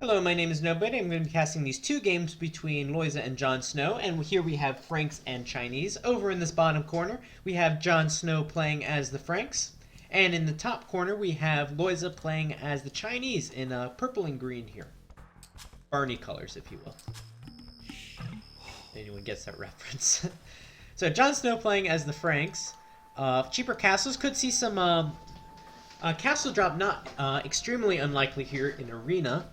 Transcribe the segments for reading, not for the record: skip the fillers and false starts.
Hello, my name is Nobody. I'm going to be casting these two games between Lojza and Jon Snow, and here we have Franks and Chinese. Over in this bottom corner, we have Jon Snow playing as the Franks, and in the top corner, we have Lojza playing as the Chinese in purple and green here. Barney colors, if you will. If anyone gets that reference. So, Jon Snow playing as the Franks. Cheaper castles could see some castle drop, not extremely unlikely here in Arena.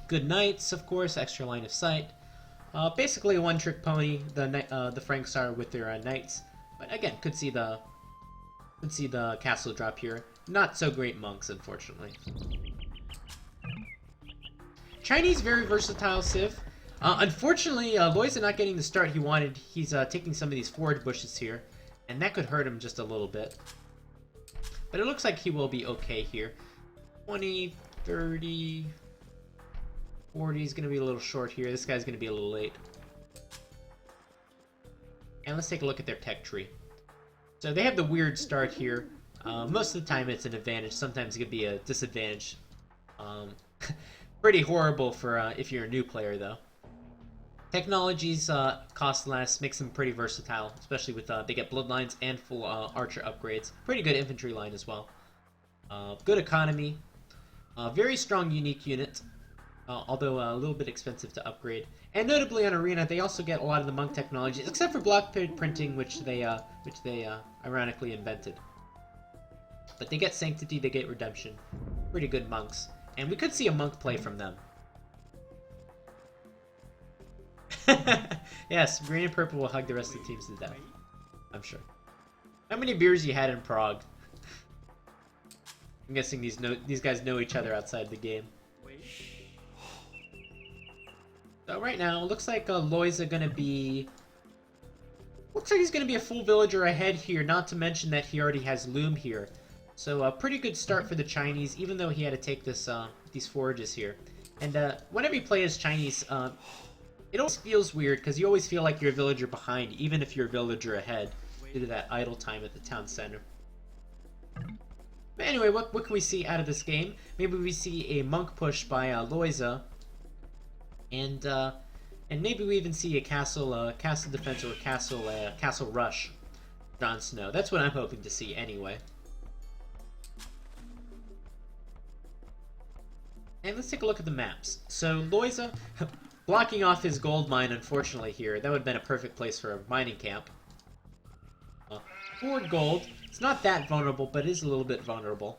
Good knights, of course, extra line of sight. Basically a one-trick pony. The Franks are with their knights, but again, could see the castle drop here. Not so great monks, unfortunately. Chinese very versatile civ. Unfortunately, Lojza not getting the start he wanted. He's taking some of these forward bushes here, and that could hurt him just a little bit. But it looks like he will be okay here. 20, 30. 40 is going to be a little short here. This guy's going to be a little late. And let's take a look at their tech tree. So they have the weird start here. Most of the time it's an advantage. Sometimes it could be a disadvantage. Pretty horrible for if you're a new player, though. Technologies cost less, makes them pretty versatile, especially with they get bloodlines and full archer upgrades. Pretty good infantry line as well. Good economy. Very strong unique unit. Although a little bit expensive to upgrade. And notably on Arena, they also get a lot of the monk technologies, except for block printing, which they ironically invented. But they get Sanctity, they get Redemption. Pretty good monks. And we could see a monk play from them. Yes, green and purple will hug the rest of the teams to death. I'm sure. How many beers you had in Prague? I'm guessing these guys know each other outside the game. So right now, it looks like Lojza gonna be... Looks like he's gonna be a full villager ahead here, not to mention that he already has Loom here. So a pretty good start for the Chinese, even though he had to take this these forages here. And whenever you play as Chinese, it always feels weird, because you always feel like you're a villager behind, even if you're a villager ahead, due to that idle time at the town center. But anyway, what can we see out of this game? Maybe we see a monk push by Lojza. And maybe we even see a castle defense or castle rush, Jon Snow. That's what I'm hoping to see anyway. And let's take a look at the maps. So Lojza blocking off his gold mine, unfortunately here. That would have been a perfect place for a mining camp. Forward gold. It's not that vulnerable, but it is a little bit vulnerable.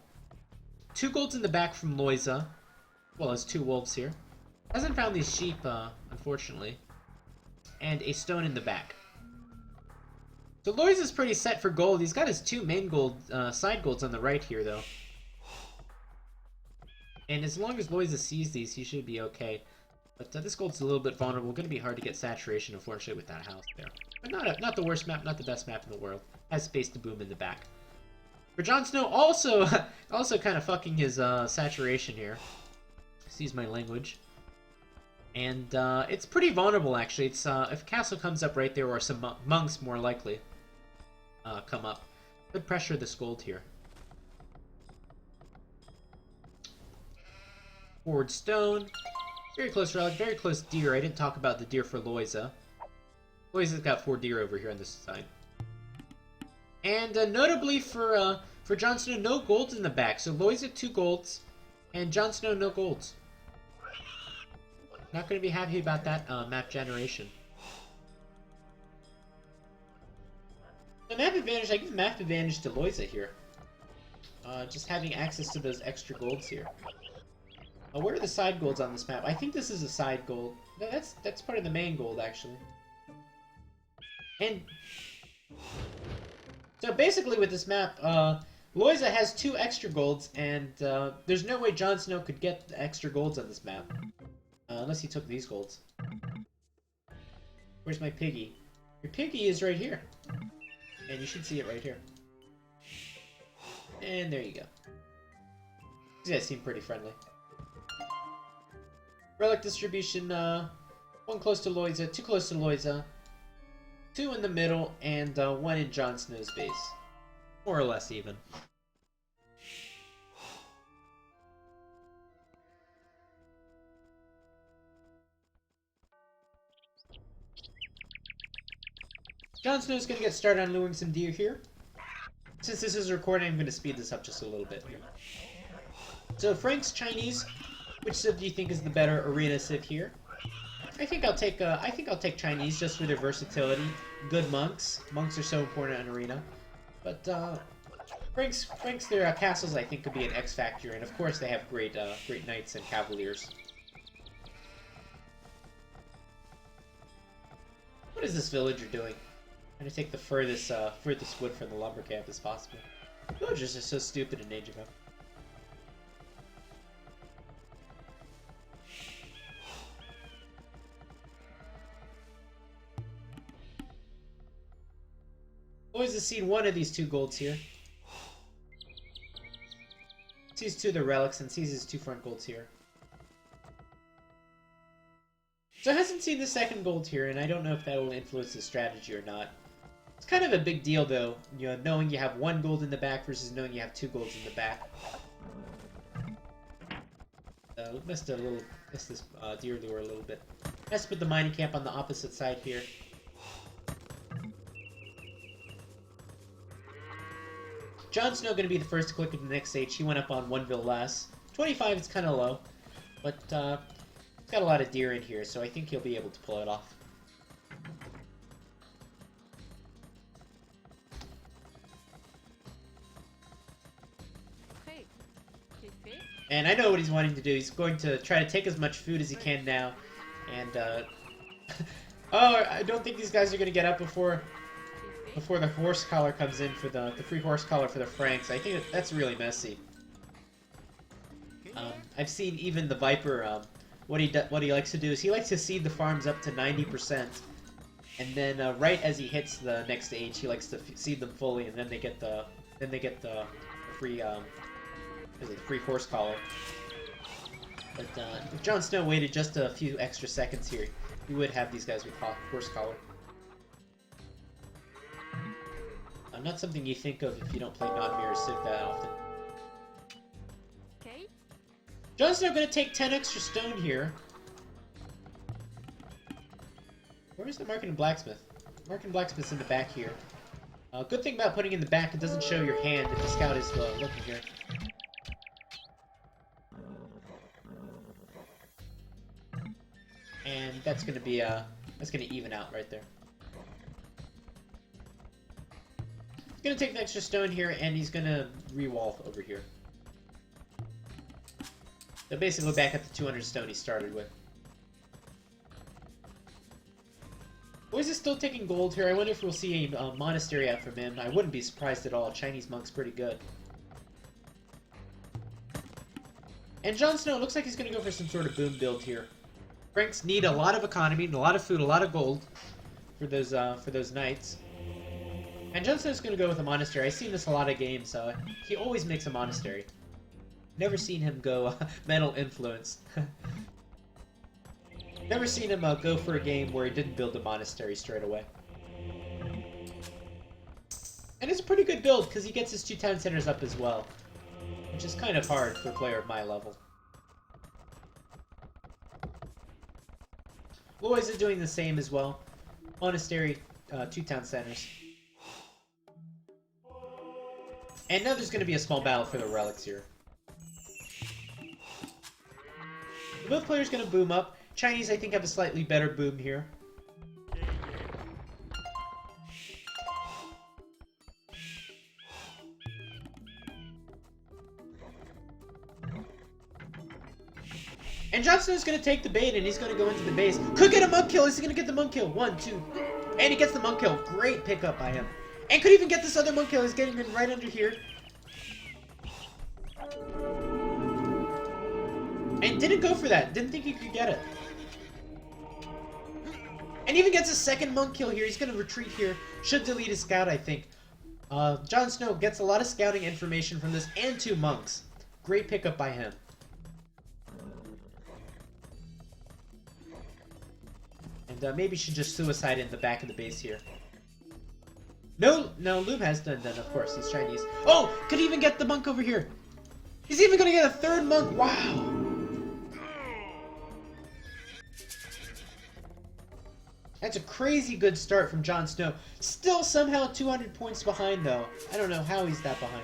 2 golds in the back from Lojza, well as 2 wolves here. Hasn't found these sheep, unfortunately. And a stone in the back. So Lojza's pretty set for gold. He's got his 2 main gold, side golds on the right here, though. And as long as Lojza sees these, he should be okay. But this gold's a little bit vulnerable. Going to be hard to get saturation, unfortunately, with that house there. But not the worst map, not the best map in the world. Has space to boom in the back. For Jon Snow, also kind of fucking his saturation here. Excuse my language. And it's pretty vulnerable, actually. It's if a castle comes up right there, or some monks more likely come up, could pressure this gold here. Forward stone, very close relic, very close deer. I didn't talk about the deer for Lojza. Lojza's got 4 deer over here on this side. And notably for Jon Snow, no golds in the back. So Lojza 2 golds, and Jon Snow no golds. Not going to be happy about that map generation. The map advantage, I give map advantage to Lojza here. Just having access to those extra golds here. Where are the side golds on this map? I think this is a side gold. No, that's part of the main gold, actually. And so basically with this map, Lojza has 2 extra golds, and there's no way Jon Snow could get the extra golds on this map. Unless he took these golds. Where's my piggy? Your piggy is right here. And you should see it right here. And there you go. These guys seem pretty friendly. Relic distribution, 1 close to Lojza, 2 close to Lojza, 2 in the middle, and 1 in Jon Snow's base. More or less even. Jon Snow's gonna get started on luring some deer here. Since this is recording, I'm gonna speed this up just a little bit here. So Frank's Chinese. Which civ do you think is the better arena civ here? I think I'll take Chinese just for their versatility. Good monks. Monks are so important in arena. But Frank's their castles I think could be an X factor, and of course they have great knights and cavaliers. What is this villager doing? Trying to take the furthest wood from the lumber camp as possible. Villagers are so stupid in Age of Empires. Always has seen one of these two golds here. Sees two of the relics and sees his two front golds here. So hasn't seen the second gold here, and I don't know if that will influence his strategy or not. It's kind of a big deal, though, you know, knowing you have one gold in the back versus knowing you have two golds in the back. Missed this deer lure a little bit. Let's put the mining camp on the opposite side here. Jon Snow going to be the first to click at the next stage. He went up on 1 bill less. 25 is kind of low, but it's got a lot of deer in here, so I think he'll be able to pull it off. And I know what he's wanting to do. He's going to try to take as much food as he can now. And, oh, I don't think these guys are going to get up before the horse collar comes in for the free horse collar for the Franks. I think that's really messy. I've seen even the Viper, what he likes to do is he likes to seed the farms up to 90%. And then, right as he hits the next stage, he likes to seed them fully, and then they get the free, the free horse collar. But if Jon Snow waited just a few extra seconds here, he would have these guys with horse collar. Not something you think of if you don't play non-mirror civ that often. Okay. Jon Snow gonna take 10 extra stone here. Where's the Market and Blacksmith? Market and Blacksmith's in the back here. Good thing about putting in the back, it doesn't show your hand if the scout is looking here. And that's gonna be that's gonna even out right there. He's gonna take an extra stone here, and he's gonna re-wall over here. So basically back at the 200 stone he started with. Boys is still taking gold here. I wonder if we'll see a monastery out from him. I wouldn't be surprised at all. Chinese monk's pretty good. And Jon Snow looks like he's gonna go for some sort of boom build here. Franks need a lot of economy, a lot of food, a lot of gold for those knights. And Jon Snow's going to go with a monastery. I've seen this a lot of games, so he always makes a monastery. Never seen him go mental influence. Never seen him go for a game where he didn't build a monastery straight away. And it's a pretty good build, because he gets his 2 town centers up as well. Which is kind of hard for a player of my level. Lojza is doing the same as well. Monastery, 2 town centers. And now there's going to be a small battle for the relics here. Both players going to boom up. Chinese, I think, have a slightly better boom here. And Jon Snow's going to take the bait, and he's going to go into the base. Could get a monk kill. Is he going to get the monk kill? 1, 2. And he gets the monk kill. Great pickup by him. And could even get this other monk kill. He's getting in right under here. And didn't go for that. Didn't think he could get it. And even gets a second monk kill here. He's going to retreat here. Should delete his scout, I think. Jon Snow gets a lot of scouting information from this and 2 monks. Great pickup by him. And maybe should just suicide in the back of the base here. No, Loom has done that, of course. He's Chinese. Oh, could even get the monk over here. He's even going to get a 3rd monk. Wow. That's a crazy good start from Jon Snow. Still somehow 200 points behind, though. I don't know how he's that behind.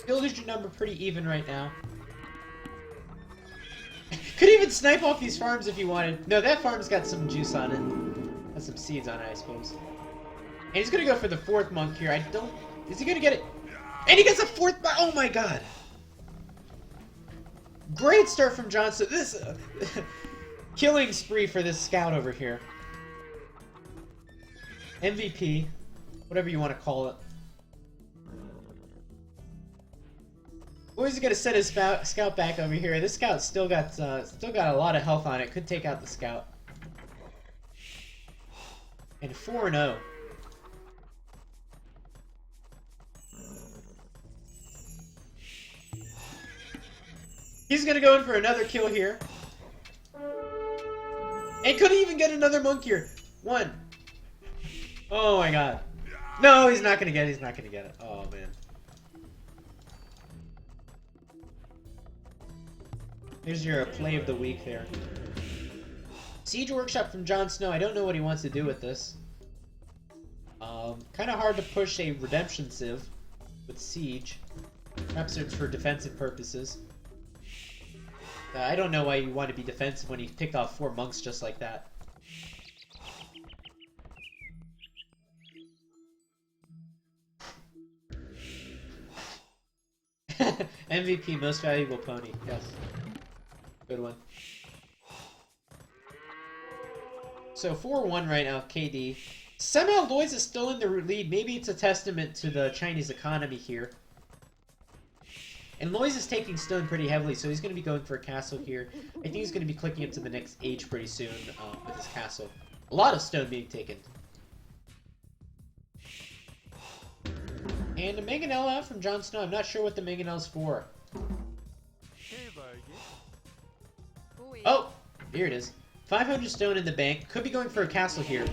Villager number pretty even right now. Could even snipe off these farms if you wanted. No, that farm's got some juice on it. Has some seeds on it, I suppose. And he's gonna go for the 4th monk here. I don't... Is he gonna get it? And he gets a 4th... Oh my god! Great start from Jon Snow. This... killing spree for this scout over here. MVP. Whatever you want to call it. Always gonna set his scout back over here. This scout's still got a lot of health on it. Could take out the scout. And 4-0. He's gonna go in for another kill here. And couldn't even get another monk here. 1. Oh my god. No, he's not gonna get it. He's not gonna get it. Oh man. Here's your play of the week there. Siege Workshop from Jon Snow. I don't know what he wants to do with this. Kind of hard to push a Redemption Civ with Siege. Perhaps it's for defensive purposes. I don't know why you want to be defensive when you picked off 4 monks just like that. MVP, most valuable pony. Yes. Good one. So 4-1 right now, KD. Somehow Lojza is still in the lead. Maybe it's a testament to the Chinese economy here. And Lojza is taking stone pretty heavily, so he's going to be going for a castle here. I think he's going to be clicking up to the next age pretty soon with his castle. A lot of stone being taken. And a mangonel out from Jon Snow. I'm not sure what the mangonel's for. Oh! Here it is. 500 stone in the bank. Could be going for a castle here.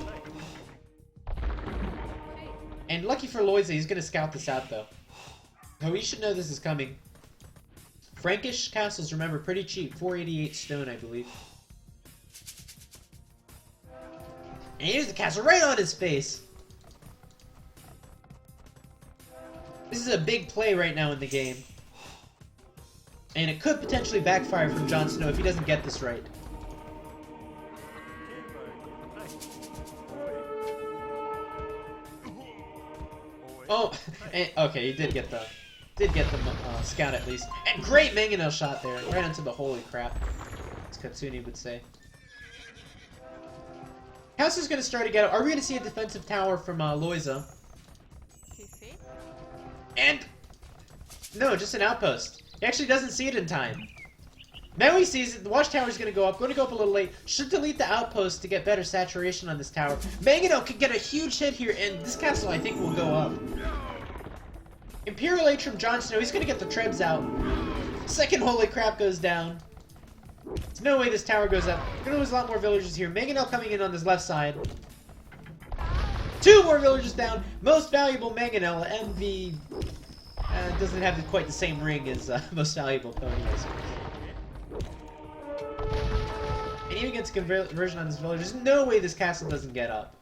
And lucky for Lojza, he's going to scout this out, though. Oh, he should know this is coming. Frankish castles, remember, pretty cheap. 488 stone, I believe. And here's the castle right on his face. This is a big play right now in the game. And it could potentially backfire from Jon Snow if he doesn't get this right. Oh, and, okay, he did get the scout at least. And great mangonel shot there, right into the holy crap, as Katsuni would say. House is going to start to get... Are we going to see a defensive tower from Lojza? And... No, just an outpost. He actually doesn't see it in time. Now he sees it. The watchtower is going to go up a little late. Should delete the outpost to get better saturation on this tower. Mangonel could get a huge hit here, and this castle, I think, will go up. Imperial Age from Jon Snow. He's going to get the trebs out. Second holy crap goes down. There's no way this tower goes up. We're going to lose a lot more villagers here. Mangonel coming in on this left side. 2 more villagers down. Most valuable Mangonel. MV doesn't have quite the same ring as most valuable pony, I suppose. And even gets conversion on this village. There's no way this castle doesn't get up.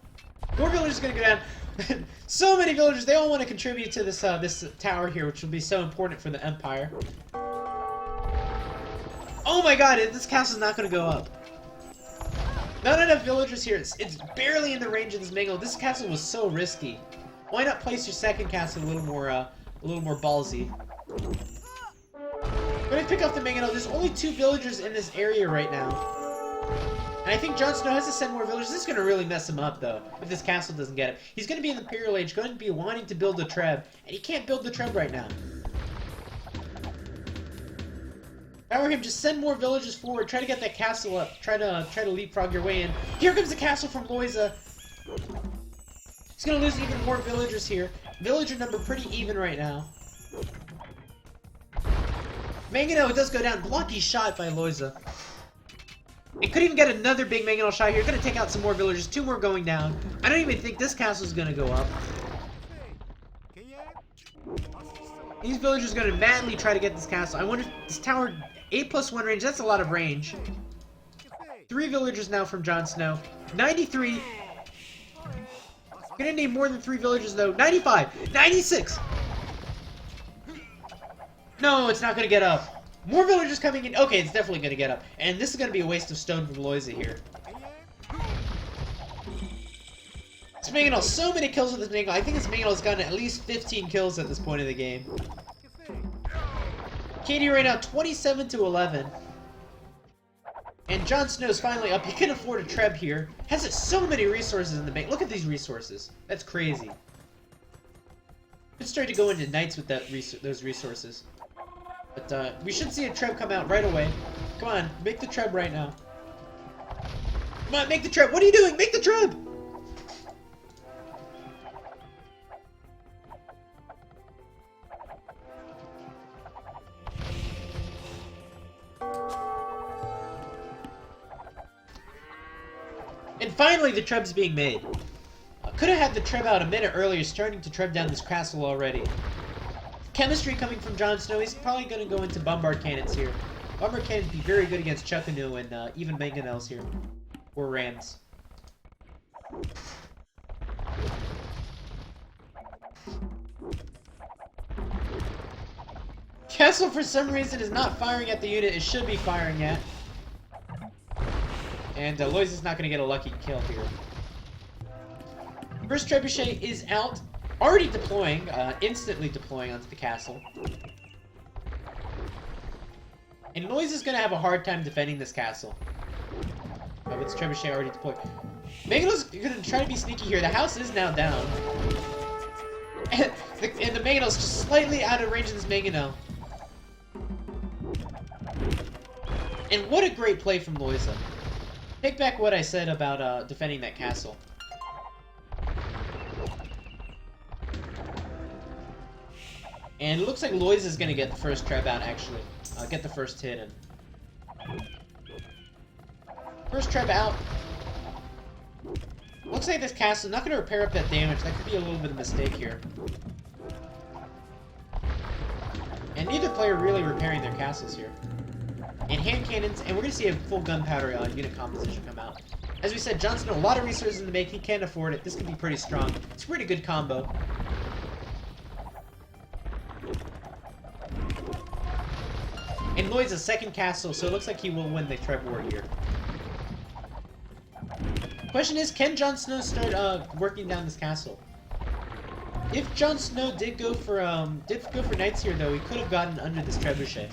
More villagers are going to go down. So many villagers. They all want to contribute to this this tower here, which will be so important for the Empire. Oh my god, this castle's not going to go up. Not enough villagers here. It's barely in the range of this Mangonel. This castle was so risky. Why not place your second castle a little more ballsy? When I pick up the Mangonel, there's only 2 villagers in this area right now. And I think Jon Snow has to send more villagers. This is going to really mess him up, though, if this castle doesn't get it. He's going to be in the Imperial Age, going to be wanting to build the Treb, and he can't build the Treb right now. Power him, just send more villagers forward, try to get that castle up, try to leapfrog your way in. Here comes the castle from Lojza. He's going to lose even more villagers here. Villager number pretty even right now. Mangonel does go down. Lucky shot by Lojza. It could even get another big Mangonel shot here. Going to take out some more villagers. 2 more going down. I don't even think this castle is going to go up. These villagers are going to madly try to get this castle. I wonder if this tower, 8+1 range, that's a lot of range. 3 villagers now from Jon Snow. 93. Gonna need more than 3 villagers though. 95. 96. No, it's not gonna get up. More villagers coming in. Okay, it's definitely gonna get up. And this is gonna be a waste of stone from Lojza here. This Mangonel, so many kills with this Mangonel. I think this Mangonel has gotten at least 15 kills at this point of the game. KD right now 27 to 11. And Jon Snow's finally up. He can afford a Treb here. Has so many resources in the bank. Look at these resources. That's crazy. Let's start to go into Knights with those resources. But we should see a Treb come out right away. Come on, make the Treb right now. Come on, make the Treb. What are you doing? Make the Treb! And finally, the Treb's being made. Could have had the Treb out a minute earlier, starting to Treb down this castle already. Chemistry coming from Jon Snow. He's probably going to go into Bombard Cannons here. Bombard Cannons be very good against Chuckanu and even Mangonels here. Or Rams. Castle, for some reason, is not firing at the unit it should be firing at. And Lojza's not going to get a lucky kill here. First Trebuchet is out. Already deploying, instantly deploying onto the castle. And Lojza's going to have a hard time defending this castle. With his Trebuchet already deployed. Mangonel's going to try to be sneaky here. The house is now down. And the Mangonel's just slightly out of range of this Mangonel. And what a great play from Lojza. Take back what I said about defending that castle. And it looks like Lojza's gonna get the first Treb out, actually. Get the first hit in. First Treb out. Looks like this castle not gonna repair up that damage. That could be a little bit of a mistake here. And neither player really repairing their castles here. And hand cannons, and we're going to see a full gunpowder unit composition come out. As we said, Jon Snow, a lot of resources in the bank. He can't afford it. This could be pretty strong. It's a pretty good combo. And Lojza's second castle, so it looks like he will win the Treb War here. Question is, can Jon Snow start working down this castle? If Jon Snow did go for Knights here, though, he could have gotten under this Trebuchet.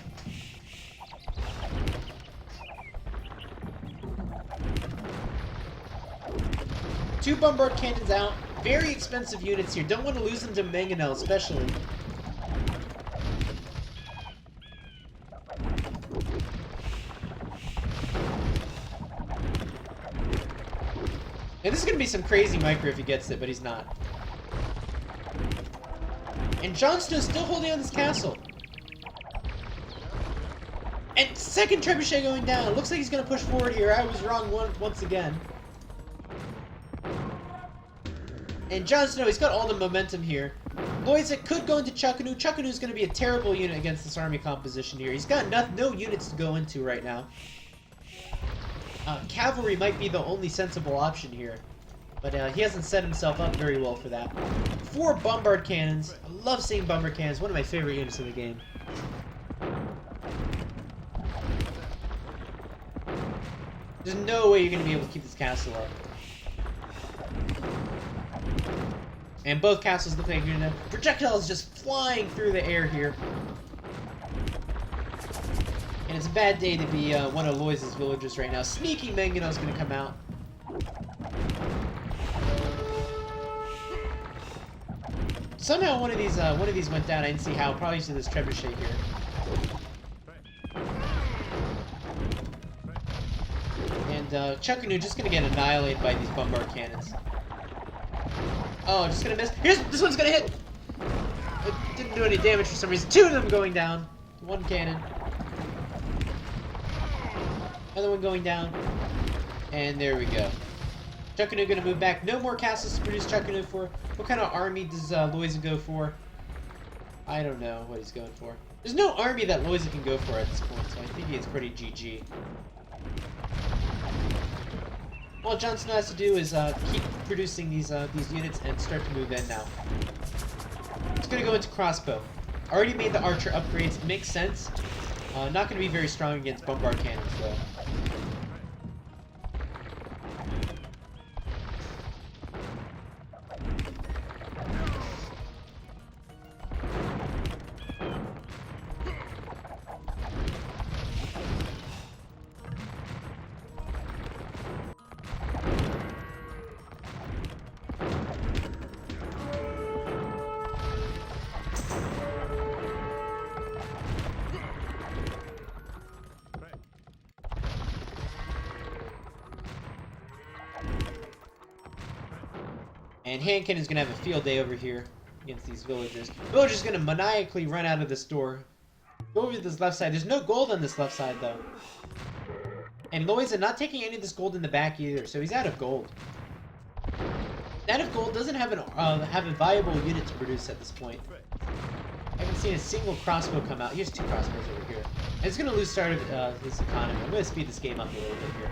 Two Bombard Cannons out. Very expensive units here. Don't want to lose them to Mangonel, especially. And this is going to be some crazy micro if he gets it, but he's not. And Jon Snow's still holding on this castle. And second Trebuchet going down. Looks like he's going to push forward here. I was wrong once again. And Jon Snow, he's got all the momentum here. Lojza could go into Chuckanu. Chuckanu's going to be a terrible unit against this army composition here. He's got no units to go into right now. Cavalry might be the only sensible option here. But he hasn't set himself up very well for that. 4 Bombard Cannons. I love seeing Bombard Cannons. One of my favorite units in the game. There's no way you're going to be able to keep this castle up. And both castles look like you're gonna... Projectiles just flying through the air here. And it's a bad day to be one of Lojza's villagers right now. Sneaky Mangonel's gonna come out. Somehow one of these went down. I didn't see how. Probably to this Trebuchet here. And Chuckanu just gonna get annihilated by these Bombard Cannons. Oh, just gonna miss. This one's gonna hit! It didn't do any damage for some reason. 2 of them going down. 1 cannon. Another one going down. And there we go. Chuckanu gonna move back. No more castles to produce Chuckanu for. What kind of army does Lojza go for? I don't know what he's going for. There's no army that Lojza can go for at this point, so I think he's pretty GG. All Jon Snow has to do is keep producing these units and start to move in now. It's gonna go into crossbow. Already made the archer upgrades. Makes sense. Not gonna be very strong against bombard cannons though. And Handkin is going to have a field day over here against these villagers. Villagers going to maniacally run out of this door. Go over to this left side. There's no gold on this left side, though. And Lojza not taking any of this gold in the back either, so he's out of gold. Out of gold doesn't have a viable unit to produce at this point. I haven't seen a single crossbow come out. Here's 2 crossbows over here. And it's going to lose start of his economy. I'm going to speed this game up a little bit here.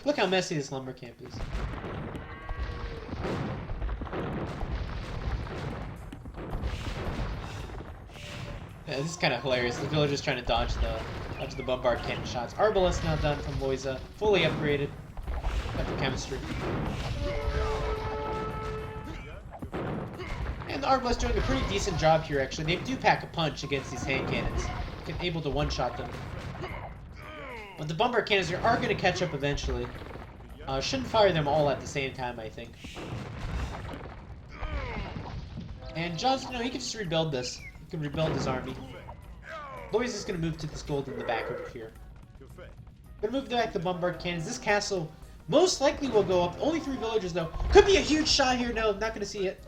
Look how messy this lumber camp is. Yeah, this is kind of hilarious. The villagers trying to dodge the bombard cannon shots. Arbalest now done from Lojza, fully upgraded. Got the chemistry. And the Arbalest doing a pretty decent job here, actually. They do pack a punch against these hand cannons. Able to one-shot them. But the bombard cannons are going to catch up eventually. Shouldn't fire them all at the same time, I think. And Jon Snow, he can just rebuild this. He can rebuild his army. Lojza's is going to move to this gold in the back over here. Going to move back the bombard cannons. This castle most likely will go up. Only 3 villagers, though. Could be a huge shot here. No, not going to see it.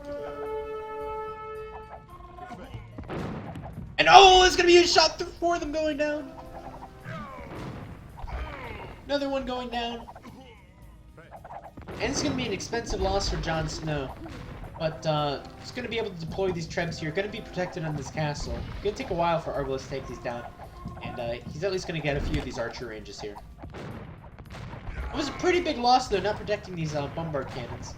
And oh, it's going to be a shot through 4 of them going down. Another one going down. And it's going to be an expensive loss for Jon Snow. But he's going to be able to deploy these trebs here. Going to be protected on this castle. Going to take a while for Arbalest to take these down. And he's at least going to get a few of these archer ranges here. It was a pretty big loss, though, not protecting these bombard cannons.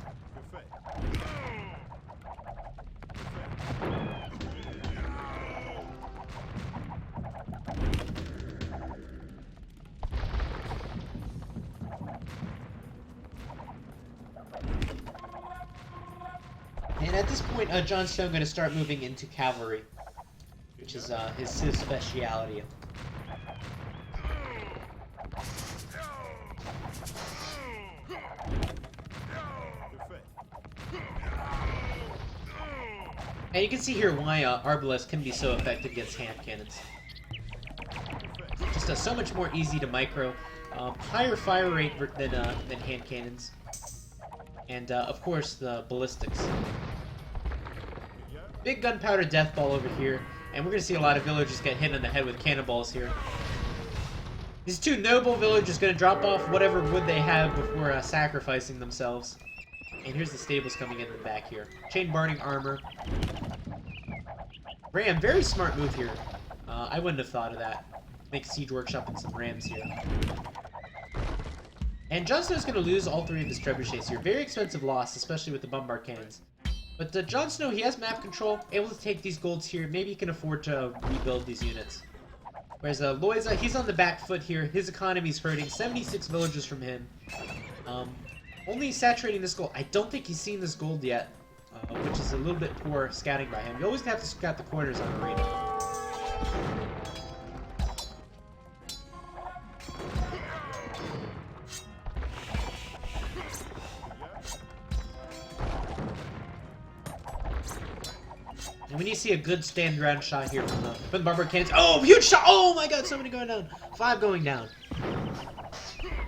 And at this point, Jon Snow going to start moving into cavalry, which is his speciality. And you can see here why Arbalest can be so effective against hand cannons. Just so much more easy to micro, higher fire rate than hand cannons, and of course the ballistics. Big gunpowder death ball over here, and we're going to see a lot of villagers get hit on the head with cannonballs here. These 2 noble villagers going to drop off whatever wood they have before sacrificing themselves. And here's the stables coming in the back here. Chain burning armor. Ram, very smart move here. I wouldn't have thought of that. Make Siege Workshop and some rams here. And Jon Snow's going to lose all 3 of his trebuchets here. Very expensive loss, especially with the bombard cannons. But Jon Snow, he has map control, able to take these golds here. Maybe he can afford to rebuild these units. Whereas Lojza, he's on the back foot here. His economy's hurting. 76 villagers from him. Only saturating this gold. I don't think he's seen this gold yet, which is a little bit poor scouting by him. You always have to scout the corners on arena. And we need to see a good stand ground shot here from the bombard cannons. Oh, huge shot! Oh my god, so many going down. 5 going down.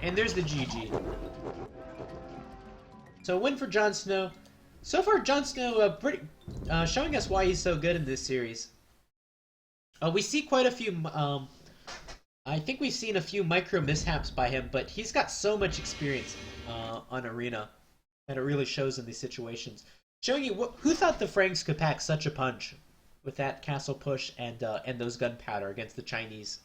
And there's the GG. So a win for Jon Snow. So far, Jon Snow showing us why he's so good in this series. We see quite a few. I think we've seen a few micro mishaps by him, but he's got so much experience on arena that it really shows in these situations. Showing you who thought the Franks could pack such a punch with that castle push and those gunpowder against the Chinese.